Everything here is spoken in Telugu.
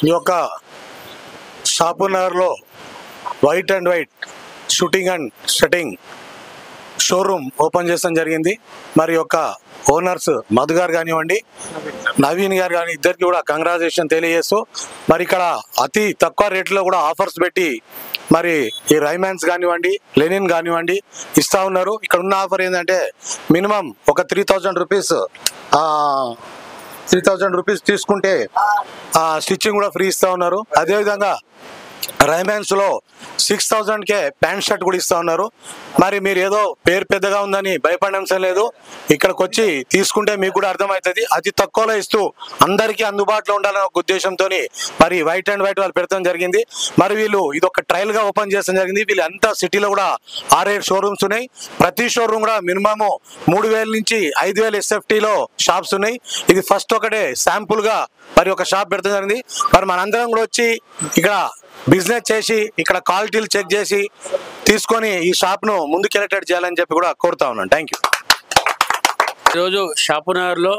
ఈ యొక్క షాపూర్ నగర్లో white and white suiting and shirting showroom open చేసడం జరిగింది. మరి యొక్క ఓనర్స్ మధు గారు కానివ్వండి, నవీన్ గారు కానీ ఇద్దరికి కూడా కంగ్రాచులేషన్ తెలియజేస్తూ మరి ఇక్కడ అతి తక్కువ రేట్లో కూడా ఆఫర్స్ పెట్టి మరి ఈ రైమాన్స్ కానివ్వండి, లెనిన్ కానివ్వండి ఇస్తూ ఉన్నారు. ఇక్కడ ఉన్న ఆఫర్ ఏంటంటే మినిమం ఒక 3000 రూపీస్ తీసుకుంటే స్టిచ్చింగ్ కూడా ఫ్రీ ఇస్తూ ఉన్నారు. అదేవిధంగా రైమాన్స్లో 6000కే ప్యాంట్ షర్ట్ కూడా ఇస్తూ ఉన్నారు. మరి మీరు ఏదో పేరు పెద్దగా ఉందని భయపడడం లేదు, ఇక్కడికి వచ్చి తీసుకుంటే మీకు కూడా అర్థమవుతుంది. అతి తక్కువలో ఇస్తూ అందరికీ అందుబాటులో ఉండాలనే ఒక ఉద్దేశంతో మరి వైట్ అండ్ వైట్ వాళ్ళు పెడతాం జరిగింది. మరి వీళ్ళు ఇది ఒక ట్రయల్గా ఓపెన్ చేస్తాం జరిగింది. వీళ్ళు అంతా సిటీలో కూడా 6-7 షోరూమ్స్ ఉన్నాయి. ప్రతి షోరూమ్ కూడా మినిమము 3000 నుంచి 5000 SFTలో షాప్స్ ఉన్నాయి. ఇది ఫస్ట్ ఒకటే శాంపుల్గా మరి ఒక షాప్ పెడతాం జరిగింది. మరి మనందరం కూడా వచ్చి ఇక్కడ బిజినెస్ చేసి ఇక్కడ క్వాలిటీలు చెక్ చేసి తీసుకొని ఈ షాప్ను ముందుకెళ్ళేటట్టు చేయాలని చెప్పి కూడా కోరుతా ఉన్నాను. Thank you. ఈరోజు షాపూర్ నగర్లో